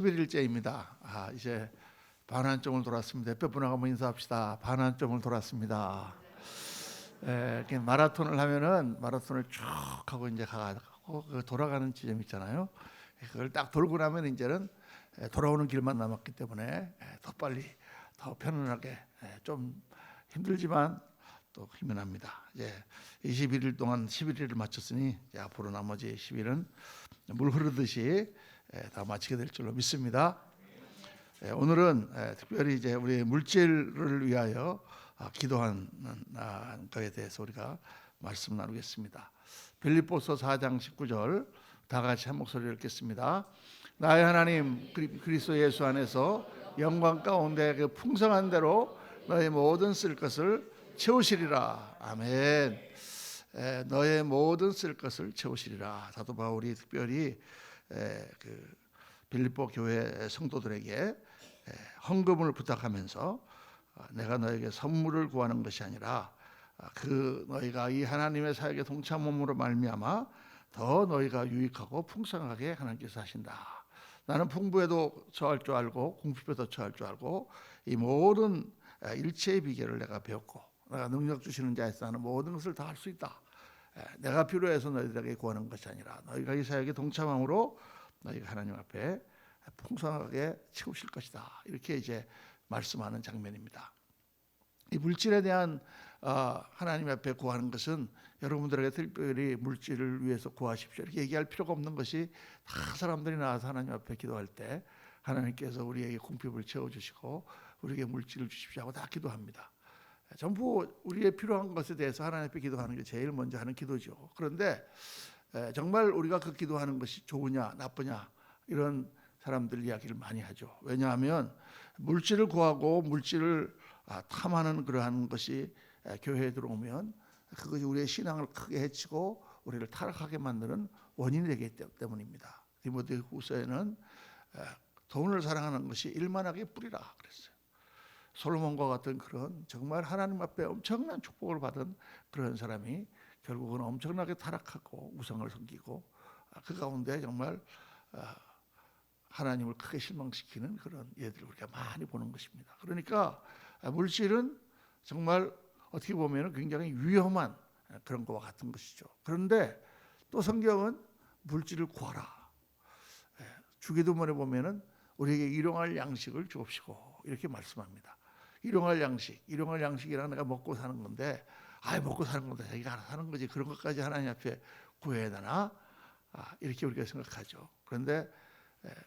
11일째입니다. 이제 반환점을 돌았습니다. 옆에 분하고 한번 인사합시다. 반환점을 돌았습니다. 이렇게 마라톤을 하면은 마라톤을 쭉 하고 이제 가고 그 돌아가는 지점 있잖아요. 그걸 딱 돌고 나면 이제는 돌아오는 길만 남았기 때문에 더 빨리 더 편안하게 좀 힘들지만 또 힘이 납니다. 이제 21일 동안 11일을 마쳤으니 이제 앞으로 나머지 10일은 물 흐르듯이 다 마치게 될 줄로 믿습니다. 오늘은 특별히 이제 우리 물질을 위하여 기도하는 것에 대해서 우리가 말씀 나누겠습니다. 빌립보서 4장 19절 다 같이 한 목소리로 읽겠습니다. 나의 하나님 그리스도 예수 안에서 영광 가운데 그 풍성한 대로 너의 모든 쓸 것을 채우시리라. 아멘. 너의 모든 쓸 것을 채우시리라. 사도 바울이 특별히 그 빌립보 교회 성도들에게 헌금을 부탁하면서 내가 너에게 선물을 구하는 것이 아니라 그 너희가 이 하나님의 사역에 동참함으로 말미암아 더 너희가 유익하고 풍성하게 하나님께서 하신다. 나는 풍부에도 처할 줄 알고 궁핍에도 처할 줄 알고 이 모든 일체의 비결을 내가 배웠고 내가 능력 주시는 자에서 나는 모든 것을 다 할 수 있다. 내가 필요해서 너희들에게 구하는 것이 아니라 너희가 이 사역에 동참함으로 너희가 하나님 앞에 풍성하게 채우실 것이다. 이렇게 이제 말씀하는 장면입니다. 이 물질에 대한 하나님 앞에 구하는 것은 여러분들에게 특별히 물질을 위해서 구하십시오 이렇게 얘기할 필요가 없는 것이 다 사람들이 나와서 하나님 앞에 기도할 때 하나님께서 우리에게 궁핍을 채워주시고 우리에게 물질을 주십시오 하고 다 기도합니다. 전부 우리의 필요한 것에 대해서 하나님 앞에 기도하는 게 제일 먼저 하는 기도죠. 그런데 정말 우리가 그 기도하는 것이 좋으냐 나쁘냐 이런 사람들 이야기를 많이 하죠. 왜냐하면 물질을 구하고 물질을 탐하는 그러한 것이 교회에 들어오면 그것이 우리의 신앙을 크게 해치고 우리를 타락하게 만드는 원인이 되기 때문입니다. 디모데후서에는 돈을 사랑하는 것이 일만하게 뿌리라 그랬어요. 솔로몬과 같은 그런 정말 하나님 앞에 엄청난 축복을 받은 그런 사람이 결국은 엄청나게 타락하고 우상을 섬기고 그 가운데 정말 하나님을 크게 실망시키는 그런 예들을 우리가 많이 보는 것입니다. 그러니까 물질은 정말 어떻게 보면 굉장히 위험한 그런 것과 같은 것이죠. 그런데 또 성경은 물질을 구하라. 주기도문에 보면은 우리에게 일용할 양식을 주옵시고 이렇게 말씀합니다. 일용할 양식이란 내가 먹고 사는 건데 먹고 사는 건데 자기가 알아서 하는 거지 그런 것까지 하나님 앞에 구해야 되나? 이렇게 우리가 생각하죠. 그런데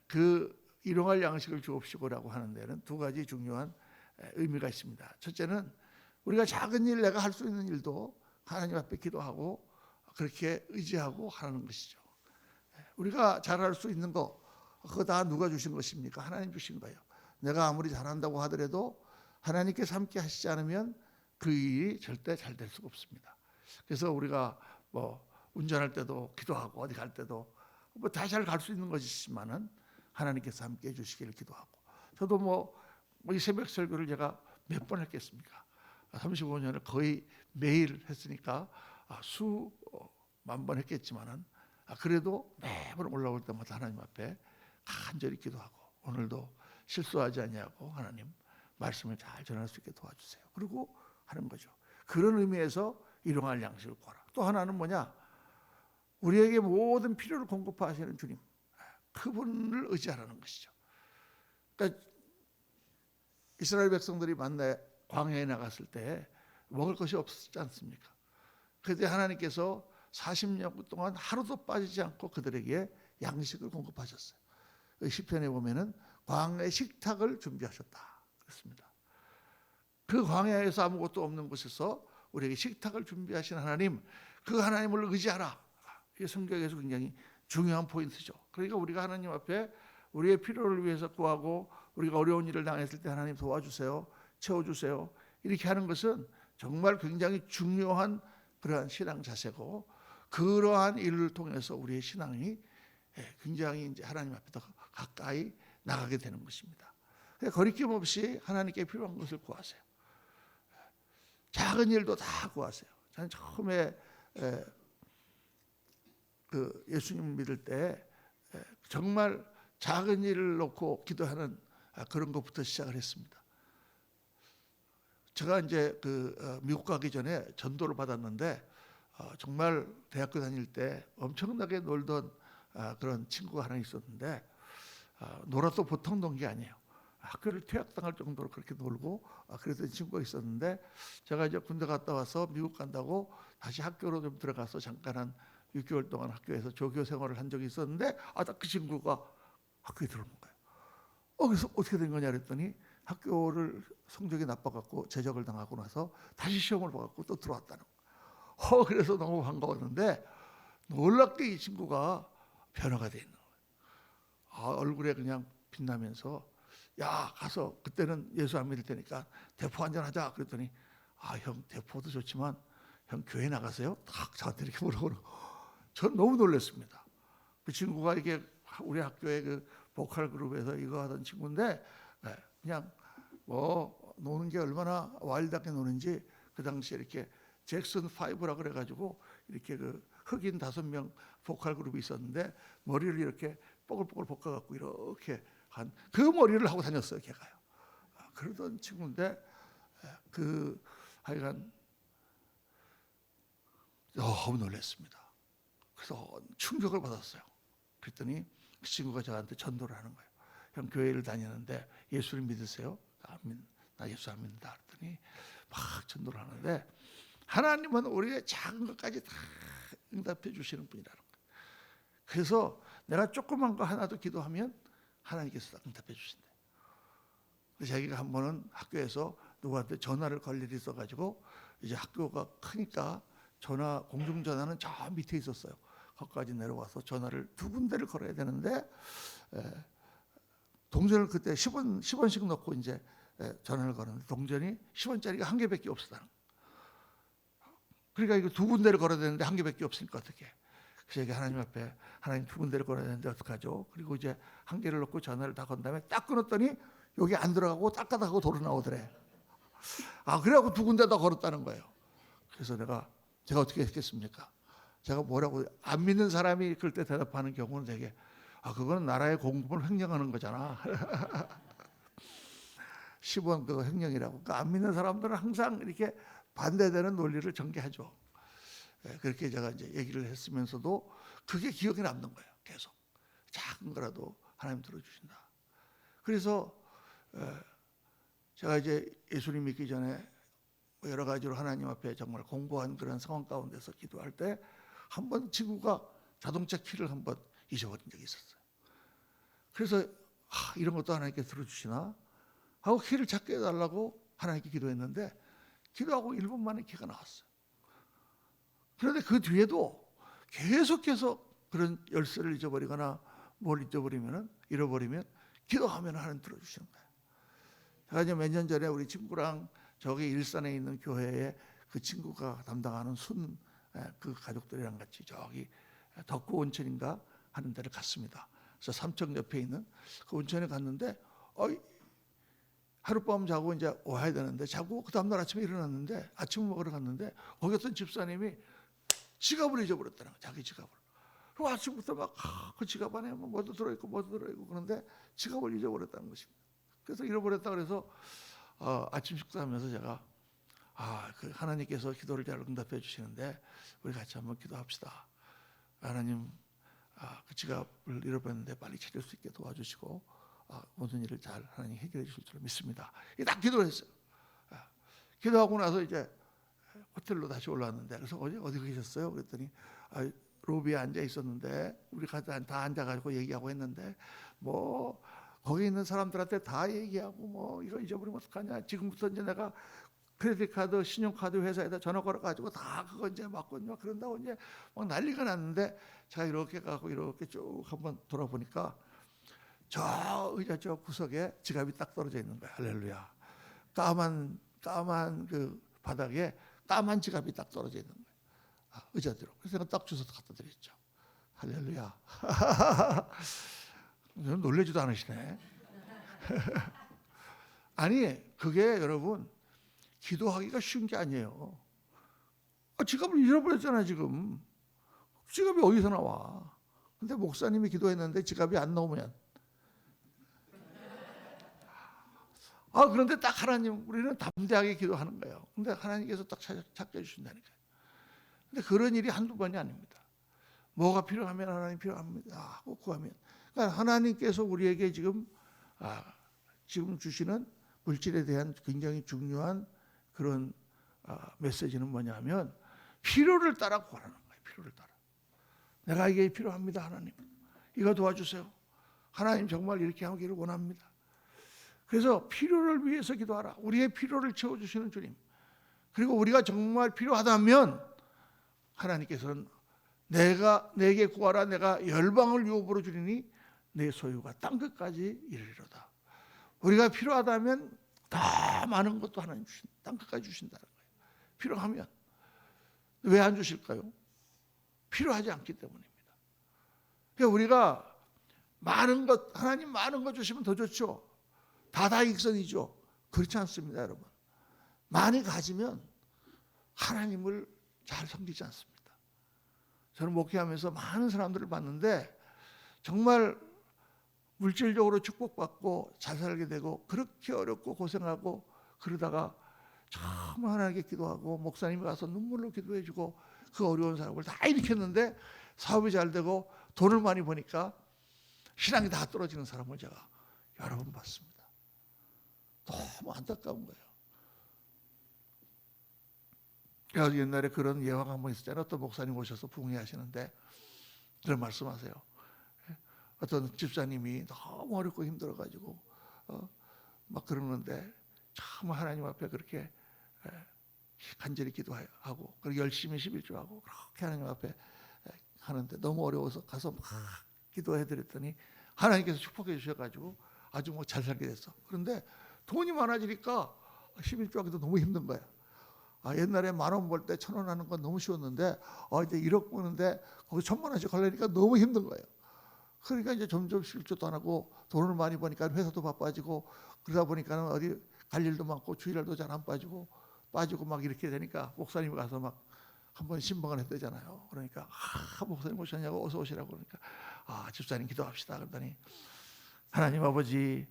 그 일용할 양식을 주옵시고라고 하는 데는 두 가지 중요한 의미가 있습니다. 첫째는 우리가 작은 일 내가 할 수 있는 일도 하나님 앞에 기도하고 그렇게 의지하고 하는 것이죠. 우리가 잘할 수 있는 거 그거 다 누가 주신 것입니까? 하나님 주신 거예요. 내가 아무리 잘한다고 하더라도 하나님께서 함께 하시지 않으면 그 일이 절대 잘 될 수가 없습니다. 그래서 우리가 뭐 운전할 때도 기도하고 어디 갈 때도 뭐 다 잘 갈 수 있는 것이지만은 하나님께서 함께 해주시기를 기도하고 저도 이 새벽 설교를 제가 몇 번 했겠습니까? 35년을 거의 매일 했으니까 수만 번 했겠지만은 그래도 매번 올라올 때마다 하나님 앞에 간절히 기도하고 오늘도 실수하지 아니하고 하나님 말씀을 잘 전할 수 있게 도와주세요. 그리고 하는 거죠. 그런 의미에서 일용할 양식을 구하라. 또 하나는 뭐냐? 우리에게 모든 필요를 공급하시는 주님, 그분을 의지하라는 것이죠. 그러니까 이스라엘 백성들이 만나 광야에 나갔을 때 먹을 것이 없었지 않습니까? 그때 하나님께서 40년 동안 하루도 빠지지 않고 그들에게 양식을 공급하셨어요. 시편에 보면은 광야의 식탁을 준비하셨다 그렇습니다. 그 광야에서 아무것도 없는 곳에서 우리에게 식탁을 준비하신 하나님, 그 하나님을 의지하라. 이게 성경에서 굉장히 중요한 포인트죠. 그러니까 우리가 하나님 앞에 우리의 필요를 위해서 구하고 우리가 어려운 일을 당했을 때 하나님 도와주세요, 채워주세요 이렇게 하는 것은 정말 굉장히 중요한 그러한 신앙 자세고 그러한 일을 통해서 우리의 신앙이 굉장히 이제 하나님 앞에 더 가까이 나가게 되는 것입니다. 거리낌 없이 하나님께 필요한 것을 구하세요. 작은 일도 다 구하세요. 저는 처음에 그 예수님 믿을 때 정말 작은 일을 놓고 기도하는 그런 것부터 시작을 했습니다. 제가 이제 미국 가기 전에 전도를 받았는데 정말 대학교 다닐 때 엄청나게 놀던 그런 친구가 하나 있었는데 놀아도 보통 논 게 아니에요. 학교를 퇴학당할 정도로 그렇게 놀고 그랬던 친구가 있었는데 제가 이제 군대 갔다 와서 미국 간다고 다시 학교로 좀 들어가서 잠깐 한 6개월 동안 학교에서 조교 생활을 한 적이 있었는데 딱 그 친구가 학교에 들어오는 거예요. 그래서 어떻게 된 거냐 그랬더니 학교를 성적이 나빠갖고 제적을 당하고 나서 다시 시험을 봐갖고 또 들어왔다는 거예요. 그래서 너무 반가웠는데 놀랍게 이 친구가 변화가 돼 있는 거예요. 얼굴에 그냥 빛나면서 야 가서 그때는 예수 안 믿을 때니까 대포 한잔 하자 그랬더니 형 대포도 좋지만 형 교회 나가세요? 딱 저한테 이렇게 물어보는 전 너무 놀랐습니다. 그 친구가 이게 우리 학교의 그 보컬 그룹에서 이거 하던 친구인데 그냥 뭐 노는 게 얼마나 와일드하게 노는지 그 당시에 이렇게 잭슨 5라 그래가지고 이렇게 그 흑인 5명 보컬 그룹이 있었는데 머리를 이렇게 뽀글뽀글 볶아갖고 이렇게 한 그 머리를 하고 다녔어요, 걔가요. 그러던 친구인데 하여간 너무 놀랐습니다. 그래서 충격을 받았어요. 그랬더니 그 친구가 저한테 전도를 하는 거예요. 형 교회를 다니는데 예수를 믿으세요? 나 예수 안 믿는다. 그랬더니 막 전도를 하는데 하나님은 우리의 작은 것까지 다 응답해 주시는 분이라는 거예요. 그래서 내가 조그만 거 하나도 기도하면 하나님께서 응답해 주신대. 자기가 한 번은 학교에서 누구한테 전화를 걸 일이 있어가지고 이제 학교가 크니까 공중전화는 저 밑에 있었어요. 거기까지 내려와서 전화를 2군데를 걸어야 되는데 동전을 그때 10원씩 넣고 이제 전화를 거는데 동전이 10원짜리가 1개밖에 없었다는 거예요. 그러니까 이거 2군데를 걸어야 되는데 1개밖에 없으니까 어떻게? 그래서 여기 하나님 앞에 하나님 2군데를 걸어야 되는데 어떡하죠? 그리고 이제 1개를 넣고 전화를 다 건 다음에 딱 끊었더니 여기 안 들어가고 따까닥하고 도로 나오더래. 그래갖고 2군데 다 걸었다는 거예요. 그래서 제가 어떻게 했겠습니까? 제가 뭐라고 안 믿는 사람이 그럴 때 대답하는 경우는 되게 그거는 나라의 공금을 횡령하는 거잖아. 10원 그거 횡령이라고. 그러니까 안 믿는 사람들은 항상 이렇게 반대되는 논리를 전개하죠. 그렇게 제가 이제 얘기를 했으면서도 그게 기억에 남는 거예요. 계속 작은 거라도 하나님 들어주신다. 그래서 제가 이제 예수님 믿기 전에 여러 가지로 하나님 앞에 정말 공고한 그런 상황 가운데서 기도할 때 한 번 친구가 자동차 키를 한번 잊어버린 적이 있었어요. 그래서 이런 것도 하나님께 들어주시나 하고 키를 찾게 해달라고 하나님께 기도했는데 기도하고 1분 만에 키가 나왔어요. 그런데 그 뒤에도 계속해서 그런 열쇠를 잊어버리거나 뭘 잃어버리면 기도하면 하나님 들어주시는 거예요. 제가 이제 몇 년 전에 우리 친구랑 저기 일산에 있는 교회에 그 친구가 담당하는 그 가족들이랑 같이 저기 덕구 온천인가 하는 데를 갔습니다. 그래서 삼척 옆에 있는 그 온천에 갔는데 하룻밤 자고 이제 와야 되는데 자고 그 다음날 아침에 일어났는데 아침 먹으러 갔는데 거기 어떤 집사님이 지갑을 잊어버렸다는 거예요. 자기 지갑을. 그리고 아침부터 막 그 지갑 안에 뭐도 들어있고 그런데 지갑을 잊어버렸다는 것입니다. 그래서 잃어버렸다 그래서 아침 식사하면서 제가 그 하나님께서 기도를 잘 응답해 주시는데 우리 같이 한번 기도합시다. 하나님 그 지갑을 잃어버렸는데 빨리 찾을 수 있게 도와주시고 모든 일을 잘 하나님 해결해 주실 줄 믿습니다. 딱 기도를 했어요. 기도하고 나서 이제 호텔로 다시 올라왔는데 그래서 어디 계셨어요? 그랬더니 로비에 앉아 있었는데 우리 다 앉아가지고 얘기하고 했는데 뭐 거기 있는 사람들한테 다 얘기하고 뭐 이거 잊어버리면 어떡하냐. 지금부터 이제 내가 크레딧 카드, 신용카드 회사에다 전화 걸어가지고 다 그거 이제 막거든요. 그런다고 이제 막 난리가 났는데 제가 이렇게 가고 이렇게 쭉 한번 돌아보니까 저 의자 저 구석에 지갑이 딱 떨어져 있는 거야. 할렐루야. 까만 그 바닥에 까만 지갑이 딱 떨어져 있는 거야. 의자대로. 그래서 제가 딱 주워서 갖다 드렸죠. 할렐루야. 놀래지도 않으시네. 아니 그게 여러분 기도하기가 쉬운 게 아니에요. 지갑을 잃어버렸잖아 지금. 지갑이 어디서 나와. 근데 목사님이 기도했는데 지갑이 안 나오면 그런데 딱 하나님, 우리는 담대하게 기도하는 거예요. 근데 하나님께서 딱 찾게 주신다니까요. 근데 그런 일이 한두 번이 아닙니다. 뭐가 필요하면 하나님 필요합니다 하고 구하면, 그러니까 하나님께서 우리에게 지금 주시는 물질에 대한 굉장히 중요한 그런 메시지는 뭐냐면 필요를 따라 구하라는 거예요. 필요를 따라. 내가 이게 필요합니다 하나님. 이거 도와주세요. 하나님 정말 이렇게 하기를 원합니다. 그래서 필요를 위해서 기도하라. 우리의 필요를 채워주시는 주님. 그리고 우리가 정말 필요하다면 하나님께서는 내게 구하라. 내가 열방을 유업으로 주리니 내 소유가 땅끝까지 이르리로다. 우리가 필요하다면 더 많은 것도 하나님 땅끝까지 주신다는 거예요. 필요하면. 왜 안 주실까요? 필요하지 않기 때문입니다. 그러니까 우리가 많은 것, 하나님 많은 것 주시면 더 좋죠. 다다익선이죠. 그렇지 않습니다, 여러분. 많이 가지면 하나님을 잘 섬기지 않습니다. 저는 목회하면서 많은 사람들을 봤는데 정말 물질적으로 축복받고 잘 살게 되고 그렇게 어렵고 고생하고 그러다가 정말 하나님께 기도하고 목사님이 가서 눈물로 기도해주고 그 어려운 사람을 다 일으켰는데 사업이 잘 되고 돈을 많이 버니까 신앙이 다 떨어지는 사람을 제가 여러 번 봤습니다. 너무 안타까운 거예요. 그래서 옛날에 그런 예화가 한번 있었잖아요. 어떤 목사님 오셔서 부흥회하시는데 그런 말씀하세요. 어떤 집사님이 너무 어렵고 힘들어가지고 막 그러는데 참 하나님 앞에 그렇게 간절히 기도하고 그리고 열심히 11조하고 그렇게 하나님 앞에 하는데 너무 어려워서 가서 막 기도해드렸더니 하나님께서 축복해 주셔가지고 아주 뭐 잘 살게 됐어. 그런데 돈이 많아지니까 11조하기도 너무 힘든 거야. 옛날에 10,000원 벌 때 1,000원 하는 건 너무 쉬웠는데 이제 1억 버는데 거기 1,000,000원씩 하려니까 너무 힘든 거예요. 그러니까 이제 점점 11조도 안 하고 돈을 많이 버니까 회사도 바빠지고 그러다 보니까 어디 갈 일도 많고 주일날도 잘 안 빠지고 막 이렇게 되니까 목사님이 가서 막 한번 신방을 했대잖아요. 그러니까 목사님 오셨냐고 어서 오시라고 그러니까 집사님 기도합시다. 그러더니 하나님 아버지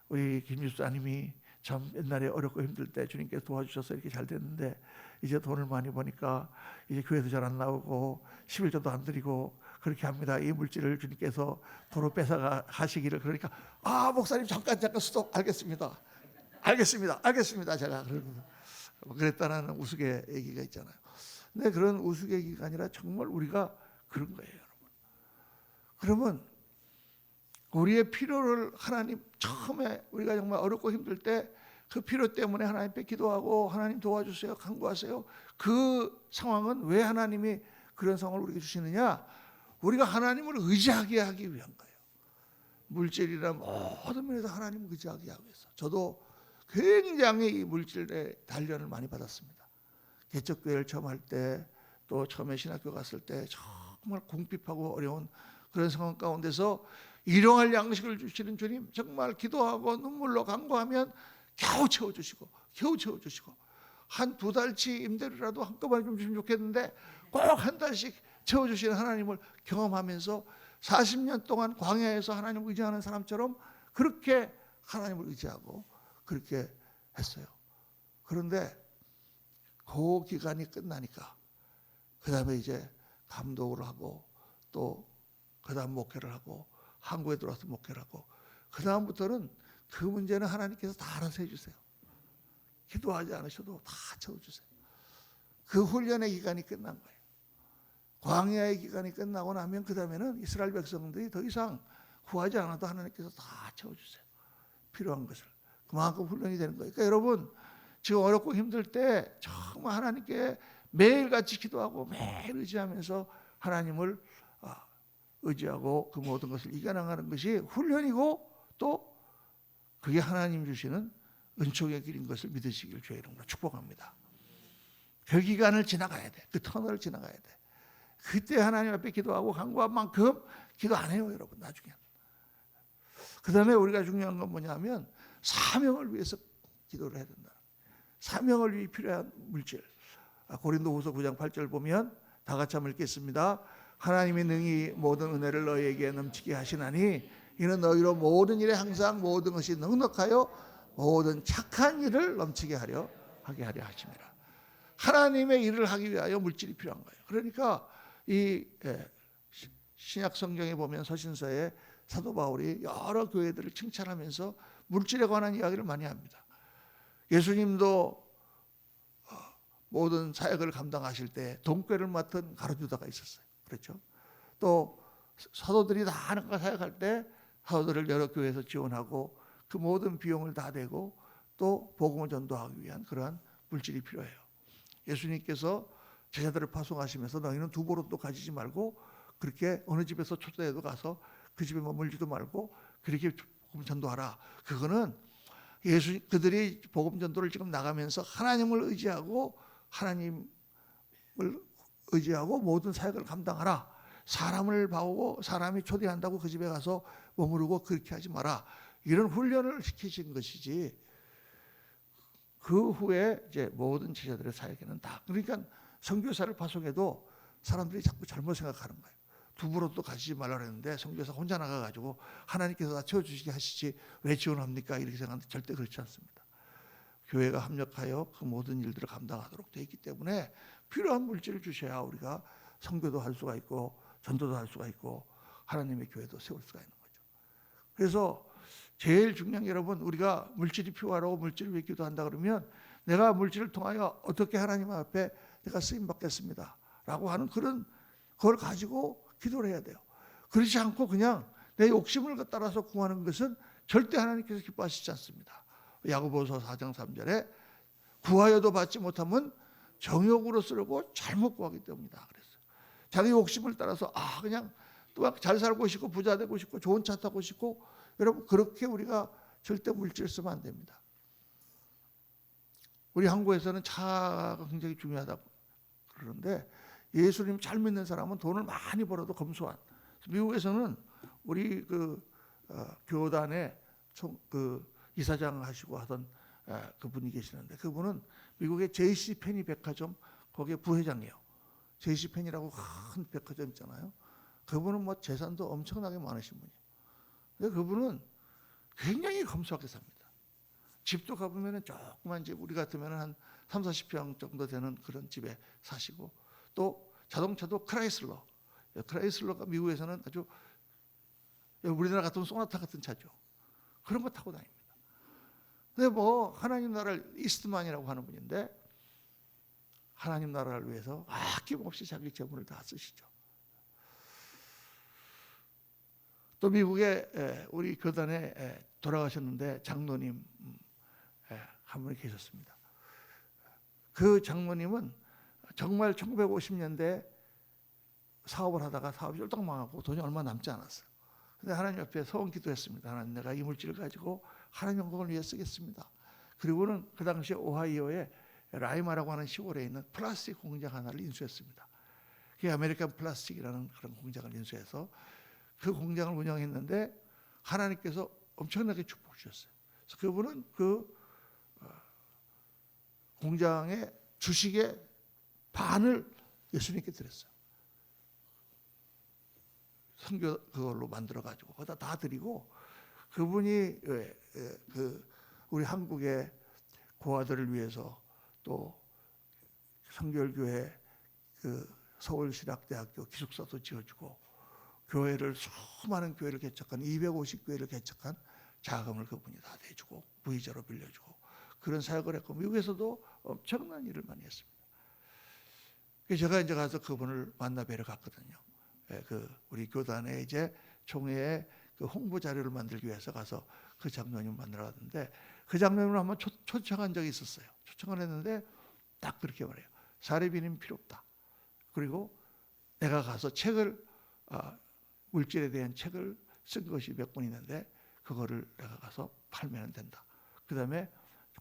우리 김 집사님이 참 옛날에 어렵고 힘들 때 주님께서 도와주셔서 이렇게 잘 됐는데 이제 돈을 많이 버니까 이제 교회도 잘 안 나오고 11조도 안 드리고 그렇게 합니다. 이 물질을 주님께서 도로 뺏어가 가시기를. 그러니까 목사님 잠깐 스톱. 알겠습니다. 제가 그랬다는 우스개 얘기가 있잖아요. 근데 그런 우스개 얘기가 아니라 정말 우리가 그런 거예요, 여러분. 그러면 우리의 필요를 하나님 처음에 우리가 정말 어렵고 힘들 때 그 필요 때문에 하나님께 기도하고 하나님 도와주세요, 간구하세요. 그 상황은 왜 하나님이 그런 상황을 우리에게 주시느냐? 우리가 하나님을 의지하게 하기 위한 거예요. 물질이나 모든 면에서 하나님을 의지하게 하기 위해서. 저도 굉장히 이 물질에 단련을 많이 받았습니다. 개척교회를 처음 할 때 또 처음에 신학교 갔을 때 정말 궁핍하고 어려운 그런 상황 가운데서 일용할 양식을 주시는 주님 정말 기도하고 눈물로 간구하면 겨우 채워주시고 한 2달치 임대료라도 한꺼번에 좀 주시면 좋겠는데 꼭 한 달씩 채워주시는 하나님을 경험하면서 40년 동안 광야에서 하나님을 의지하는 사람처럼 그렇게 하나님을 의지하고 그렇게 했어요. 그런데 그 기간이 끝나니까 그 다음에 이제 감독을 하고 또 그 다음 목회를 하고 한국에 들어와서 목회를 하고 그 다음부터는 그 문제는 하나님께서 다 알아서 해주세요. 기도하지 않으셔도 다 채워주세요. 그 훈련의 기간이 끝난 거예요. 광야의 기간이 끝나고 나면 그 다음에는 이스라엘 백성들이 더 이상 구하지 않아도 하나님께서 다 채워주세요. 필요한 것을. 그만큼 훈련이 되는 거예요. 그러니까 여러분 지금 어렵고 힘들 때 정말 하나님께 매일같이 기도하고 매일 의지하면서 하나님을 의지하고 그 모든 것을 이겨나가는 것이 훈련이고 또 그게 하나님 주시는 은총의 길인 것을 믿으시길 주의 이름으로 축복합니다. 그 기간을 지나가야 돼. 그 터널을 지나가야 돼. 그때 하나님 앞에 기도하고 간구한 만큼 기도 안 해요, 여러분. 나중에. 그 다음에 우리가 중요한 건 뭐냐면 사명을 위해서 기도를 해야 된다. 사명을 위해 필요한 물질. 고린도후서 9장 8절 보면 다 같이 한번 읽겠습니다. 하나님이 능히 모든 은혜를 너희에게 넘치게 하시나니 이는 너희로 모든 일에 항상 모든 것이 넉넉하여 모든 착한 일을 넘치게 하게 하려 하심이라. 하나님의 일을 하기 위하여 물질이 필요한 거예요. 그러니까 이 신약 성경에 보면 서신서에 사도 바울이 여러 교회들을 칭찬하면서 물질에 관한 이야기를 많이 합니다. 예수님도 모든 사역을 감당하실 때 돈꾀를 맡은 가룟유다가 있었어요. 그렇죠? 또 사도들이 다 하나님과 사역할 때 사도들을 여러 교회에서 지원하고 그 모든 비용을 다 대고 또 복음을 전도하기 위한 그러한 물질이 필요해요. 예수님께서 제자들을 파송하시면서 너희는 두보로도 가지지 말고 그렇게 어느 집에서 초대해도 가서 그 집에 머물지도 말고 그렇게 복음 전도하라. 그거는 그들이 복음 전도를 지금 나가면서 하나님을 의지하고 모든 사역을 감당하라. 사람을 봐오고 사람이 초대한다고 그 집에 가서 머무르고 그렇게 하지 마라. 이런 훈련을 시키신 것이지. 그 후에 이제 모든 제자들의 사역에는 다. 그러니까 선교사를 파송해도 사람들이 자꾸 잘못 생각하는 거예요. 두부로도 가시지 말라 그랬는데 선교사 혼자 나가가지고 하나님께서 다 채워주시게 하시지 왜 지원합니까? 이렇게 생각하는데 절대 그렇지 않습니다. 교회가 합력하여 그 모든 일들을 감당하도록 되어 있기 때문에 필요한 물질을 주셔야 우리가 선교도 할 수가 있고 전도도 할 수가 있고 하나님의 교회도 세울 수가 있는 거죠. 그래서 제일 중요한 게 여러분, 우리가 물질이 필요하라고 물질을 위해 기도한다 그러면 내가 물질을 통하여 어떻게 하나님 앞에 내가 쓰임 받겠습니다 라고 하는 그걸 가지고 기도를 해야 돼요. 그렇지 않고 그냥 내 욕심을 따라서 구하는 것은 절대 하나님께서 기뻐하시지 않습니다. 야고보서 4장 3절에 구하여도 받지 못하면 정욕으로 쓰려고 잘못 구하기 때문이다 그랬어요. 자기 욕심을 따라서 그냥 또 잘 살고 싶고 부자 되고 싶고 좋은 차 타고 싶고, 여러분 그렇게 우리가 절대 물질 쓰면 안 됩니다. 우리 한국에서는 차가 굉장히 중요하다고 그러는데 예수님 잘 믿는 사람은 돈을 많이 벌어도 검소한. 미국에서는 우리 교단의 이사장 하시고 하던 그분이 계시는데 그분은 미국의 JC 페니 백화점 거기에 부회장이에요. JC 페니라고 큰 백화점 있잖아요. 그분은 뭐 재산도 엄청나게 많으신 분이에요. 근데 그분은 굉장히 검소하게 삽니다. 집도 가보면 조그만 집, 우리 같으면 한 3, 40평 정도 되는 그런 집에 사시고, 또 자동차도 크라이슬러가 미국에서는 아주 우리나라 같은 소나타 같은 차죠. 그런 거 타고 다닙니다. 근데 뭐 하나님 나라를 이스트만이라고 하는 분인데 하나님 나라를 위해서 아낌없이 자기 재물을 다 쓰시죠. 또 미국에 우리 교단에 돌아가셨는데 장로님 한 분이 계셨습니다. 그 장로님은 정말 1950년대 사업을 하다가 사업이 쫄딱 망하고 돈이 얼마 남지 않았어요. 근데 하나님 앞에 소원 기도했습니다. 하나님, 내가 이 물질을 가지고 하나님 영광을 위해 쓰겠습니다. 그리고는 그 당시에 오하이오에 라이마라고 하는 시골에 있는 플라스틱 공장 하나를 인수했습니다. 그게 아메리칸 플라스틱이라는 그런 공장을 인수해서 그 공장을 운영했는데 하나님께서 엄청나게 축복 주셨어요. 그래서 그분은 그 공장의 주식의 반을 예수님께 드렸어요. 선교 그걸로 만들어 가지고 거기다 다 드리고, 그분이 우리 한국의 고아들을 위해서 또 성결교회 서울신학대학교 기숙사도 지어주고 교회를 수많은 교회를 개척한 250교회를 개척한 자금을 그분이 다 대주고 무이자로 빌려주고 그런 사역을 했고, 미국에서도 엄청난 일을 많이 했습니다. 제가 이제 가서 그분을 만나 뵈러 갔거든요. 우리 교단에 이제 총회에 그 홍보 자료를 만들기 위해서 가서 그 장로님 만나러 갔는데 그 장로님을 한번 초청한 적이 있었어요. 초청을 했는데 딱 그렇게 말해요. 사례비는 필요 없다. 그리고 내가 가서 물질에 대한 책을 쓴 것이 몇 권 있는데 그거를 내가 가서 팔면 된다. 그 다음에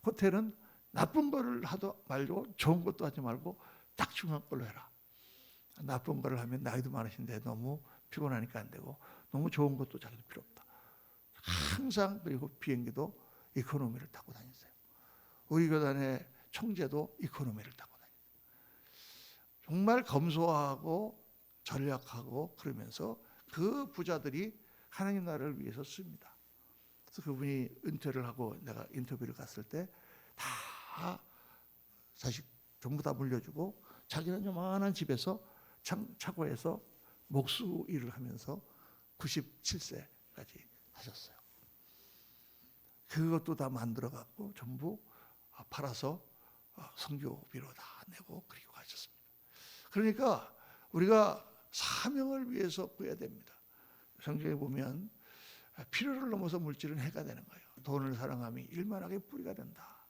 호텔은 나쁜 거를 하도 말고 좋은 것도 하지 말고 딱 중요한 걸로 해라. 나쁜 거를 하면 나이도 많으신데 너무 피곤하니까 안 되고, 너무 좋은 것도 자기도 필요 없다. 항상. 그리고 비행기도 이코노미를 타고 다니세요. 우리 교단의 총재도 이코노미를 타고 다니세요. 정말 검소하고 전략하고 그러면서 그 부자들이 하나님 나라를 위해서 씁니다. 그래서 그분이 은퇴를 하고 내가 인터뷰를 갔을 때 다 자식 전부 다 물려주고 자기는 요만한 집에서 차고에서 목수 일을 하면서 97세까지 하셨어요. 그것도 다 만들어 갖고 전부 팔아서 선교비로 다 내고 그리고 가셨습니다. 그러니까 우리가 사명을 위해서 구해야 됩니다. 성경에 보면 필요를 넘어서 물질은 해가 되는 거예요. 돈을 사랑함이 일만하게 뿌리가 된다.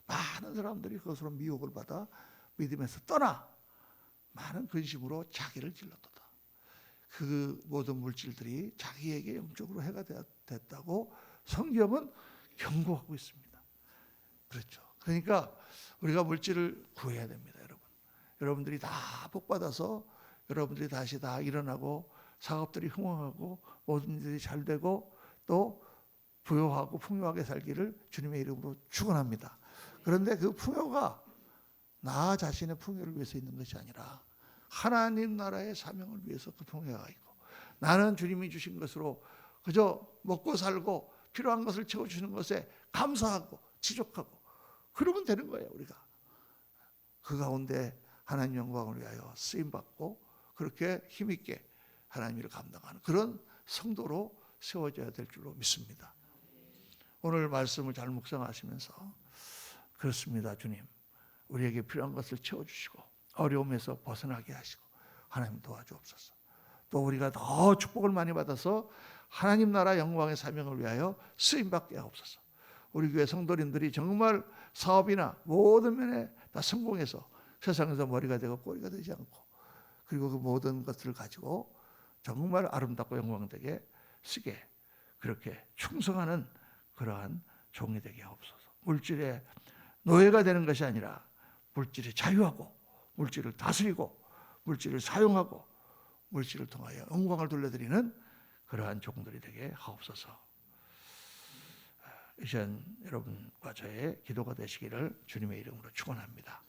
많은 사람들이 그것으로 미혹을 받아 믿음에서 떠나 많은 근심으로 자기를 질렀도다. 그 모든 물질들이 자기에게 영적으로 해가 됐다고 성경은 경고하고 있습니다. 그렇죠. 그러니까 우리가 물질을 구해야 됩니다, 여러분. 여러분들이 다 복받아서 여러분들이 다시 다 일어나고 사업들이 흥황하고 모든 일들이 잘 되고 또 부요하고 풍요하게 살기를 주님의 이름으로 축원합니다. 그런데 그 풍요가 나 자신의 풍요를 위해서 있는 것이 아니라 하나님 나라의 사명을 위해서 그 풍요가 있고 나는 주님이 주신 것으로 그저 먹고 살고 필요한 것을 채워주시는 것에 감사하고 지족하고 그러면 되는 거예요. 우리가 그 가운데 하나님 영광을 위하여 쓰임받고 그렇게 힘있게 하나님 일을 감당하는 그런 성도로 세워져야 될 줄로 믿습니다. 오늘 말씀을 잘 묵상하시면서 그렇습니다. 주님 우리에게 필요한 것을 채워주시고 어려움에서 벗어나게 하시고 하나님 도와주옵소서. 또 우리가 더 축복을 많이 받아서 하나님 나라 영광의 사명을 위하여 쓰임받게 하옵소서. 우리 교회 성도님들이 정말 사업이나 모든 면에 다 성공해서 세상에서 머리가 되고 꼬리가 되지 않고 그리고 그 모든 것들을 가지고 정말 아름답고 영광되게 쓰게 그렇게 충성하는 그러한 종이 되게 하옵소서. 물질의 노예가 되는 것이 아니라 물질에 자유하고 물질을 다스리고 물질을 사용하고 물질을 통하여 영광을 돌려드리는 그러한 종들이 되게 하옵소서. 이 시간 여러분과 저의 기도가 되시기를 주님의 이름으로 축원합니다.